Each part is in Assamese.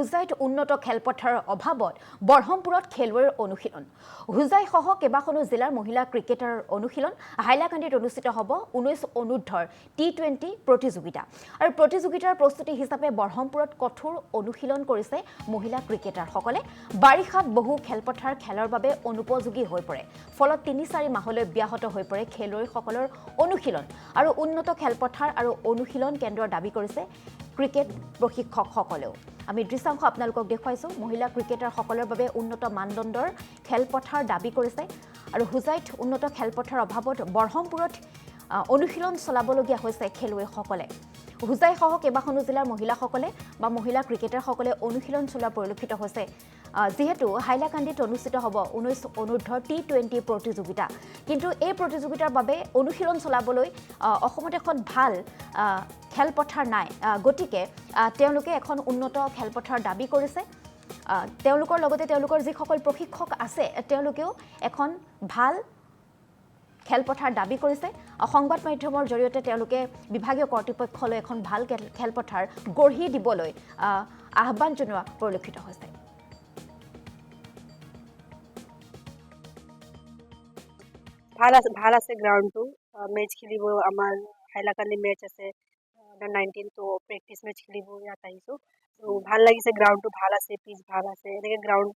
হুজাইত উন্নত খেলপথাৰৰ অভাৱত বৰহমপুৰত খেলুৱৈৰ অনুশীলন হুজাই সহ কেইবাখনো জিলাৰ মহিলা ক্ৰিকেটাৰৰ অনুশীলন হাইলাকান্দিত অনুষ্ঠিত হ'ব 19 অনুৰ্ধৰ টি20 প্ৰতিযোগিতা আৰু প্ৰতিযোগিতাৰ প্ৰস্তুতি হিচাপে বৰহমপুৰত কঠোৰ অনুশীলন কৰিছে মহিলা ক্ৰিকেটাৰসকলে বাৰিষাত বহু খেলপথাৰ খেলৰ বাবে অনুপযোগী হৈ পৰে ফলত 3-4 মাহলৈ ব্যাহত হৈ পৰে খেলুৱৈসকলৰ অনুশীলন আৰু উন্নত খেলপথাৰ আৰু অনুশীলন কেন্দ্ৰৰ দাবী কৰিছে ক্ৰিকেট প্ৰশিক্ষকসকলেও আমি দৃশ্যাংশ আপোনালোকক দেখুৱাইছো মহিলা ক্ৰিকেটাৰসকলৰ বাবে উন্নত মানদণ্ডৰ খেলপথাৰ দাবী কৰিছে আৰু হুজাইত উন্নত খেলপথাৰৰ অভাৱত বৰহমপুৰত অনুশীলন চলাবলগীয়া হৈছে খেলুৱৈসকলে হুজাই সহ কেইবাখনো জিলাৰ মহিলাসকলে বা মহিলা ক্ৰিকেটাৰসকলে অনুশীলন চলোৱা পৰিলক্ষিত হৈছে যেহেতু হাইলাকান্দিত অনুষ্ঠিত হ'ব 19 অনুৰ্ধৰ টি20 প্ৰতিযোগিতা কিন্তু এই প্ৰতিযোগিতাৰ বাবে অনুশীলন চলাবলৈ অসমত এখন ভাল খেলপথাৰ নাই গতিকে তেওঁলোকে এখন উন্নত খেলপথাৰ দাবী কৰিছে তেওঁলোকৰ লগতে তেওঁলোকৰ যিসকল প্ৰশিক্ষক আছে তেওঁলোকেও এখন ভাল খেলপথাৰ দাবী কৰিছে সংবাদ মাধ্যমৰ জৰিয়তে তেওঁলোকে বিভাগীয় কৰ্তৃপক্ষলৈ এখন ভাল খেলপথাৰ গঢ়ি দিবলৈ আহ্বান জনোৱা পৰিলক্ষিত হৈছে ভাল আছে গ্ৰাউণ্ডটো মেচ খেলিব আমাৰ হাইলাকান্দি মেচ আছে আণ্ডাৰ 19 তো প্ৰেক্টিচ মেচ খেলিব ইয়াত আহিছোঁ তো ভাল লাগিছে গ্ৰাউণ্ডটো ভাল আছে পিচ ভাল আছে এনেকৈ গ্ৰাউণ্ড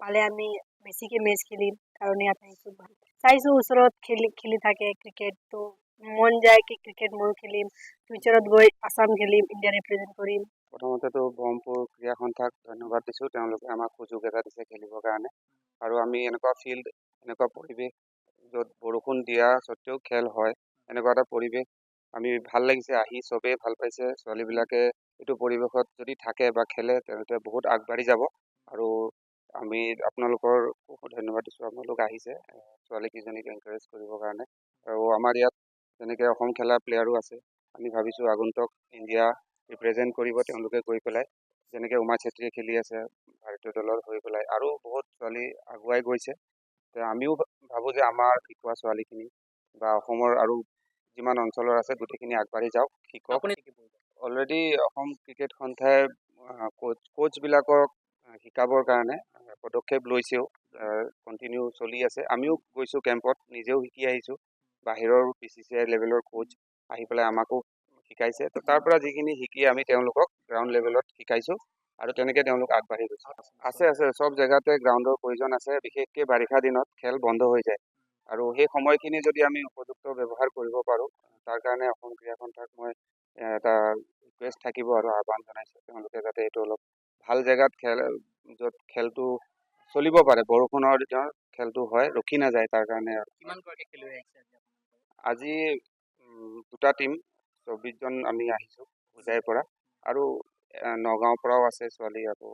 পালে আমি বেছিকৈ মেচ খেলিম কাৰণে ইয়াত আহিছোঁ ভাল চাইছোঁ ওচৰত খেলি থাকে ক্ৰিকেট তো মন যায় কি ক্ৰিকেট ময়ো খেলিম ফিউচাৰত গৈ আছাম খেলিম ইণ্ডিয়া ৰিপ্ৰেজেণ্ট কৰিম প্ৰথমতেতো ব্ৰহ্মপুৰ ক্ৰীড়া সন্থাক ধন্যবাদ দিছোঁ তেওঁলোকে আমাক সুযোগ এটা দিছে খেলিবৰ কাৰণে আৰু আমি এনেকুৱা ফিল্ড এনেকুৱা পৰিৱেশ য'ত বৰষুণ দিয়া স্বত্তেও খেল হয় এনেকুৱা এটা পৰিৱেশ আমি ভাল লাগিছে আহি চবেই ভাল পাইছে ছোৱালীবিলাকে এইটো পৰিৱেশত যদি থাকে বা খেলে তেওঁলোকে বহুত আগবাঢ়ি যাব আৰু আমি আপোনালোকৰ ধন্যবাদ দিছোঁ আপোনালোক আহিছে ছোৱালীকেইজনীক এনকাৰেজ কৰিবৰ কাৰণে আৰু আমাৰ ইয়াত যেনেকৈ অসম খেলা প্লেয়াৰো আছে আমি ভাবিছোঁ আগন্তুক ইণ্ডিয়া ৰিপ্ৰেজেণ্ট কৰিব তেওঁলোকে গৈ পেলাই যেনেকৈ উমা চেত্ৰীয়ে খেলি আছে ভাৰতীয় দলৰ হৈ পেলাই আৰু বহুত ছোৱালী আগুৱাই গৈছে আমিও ভাবোঁ যে আমাৰ শিকোৱা ছোৱালীখিনি বা অসমৰ আৰু যিমান অঞ্চলৰ আছে গোটেইখিনি আগবাঢ়ি যাওক শিকক অলৰেডি অসম ক্ৰিকেট সন্থাই কোচবিলাকক শিকাবৰ কাৰণে পদক্ষেপ লৈছেও কণ্টিনিউ চলি আছে আমিও গৈছোঁ কেম্পত নিজেও শিকি আহিছোঁ বাহিৰৰ BCCI লেভেলৰ কোচ আহি পেলাই আমাকো শিকাইছে তো তাৰ পৰা যিখিনি শিকি আমি তেওঁলোকক গ্ৰাউণ্ড লেভেলত শিকাইছোঁ আৰু তেনেকৈ তেওঁলোক আগবাঢ়ি গৈছে আছে চব জেগাতে গ্ৰাউণ্ডৰ প্ৰয়োজন আছে বিশেষকৈ বাৰিষা দিনত খেল বন্ধ হৈ যায় আৰু সেই সময়খিনি যদি আমি উপযুক্ত ব্যৱহাৰ কৰিব পাৰোঁ তাৰ কাৰণে অসম ক্ৰীড়া সন্থাক মই এটা ৰিকুৱেষ্ট থাকিব আৰু আহ্বান জনাইছোঁ তেওঁলোকে যাতে এইটো অলপ ভাল জেগাত য'ত খেলটো চলিব পাৰে বৰষুণৰ দিনত খেলটো হয় ৰখি নাযায় তাৰ কাৰণে আজি 2টা টিম 24জন আমি আহিছোঁ হুজাইৰ পৰা আৰু নগাঁৱৰ পৰাও আছে ছোৱালী আকৌ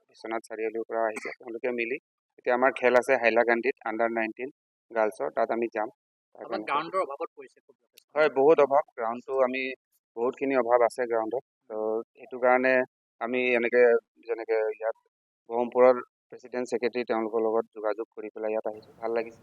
বিশ্বনাথ চাৰিআলিৰ পৰা আহিছে তেওঁলোকে মিলি এতিয়া আমাৰ খেল আছে হাইলাকান্দিত আণ্ডাৰ 19 গাৰ্লছৰ তাত আমি যাম হয় বহুত অভাৱ গ্ৰাউণ্ডটো আমি বহুতখিনি অভাৱ আছে গ্ৰাউণ্ডত তো সেইটো কাৰণে আমি যেনেকৈ ইয়াত ব্ৰহ্মপুৰৰ প্ৰেচিডেণ্ট ছেক্ৰেটাৰী তেওঁলোকৰ লগত যোগাযোগ কৰি পেলাই ইয়াত আহিছোঁ ভাল লাগিছে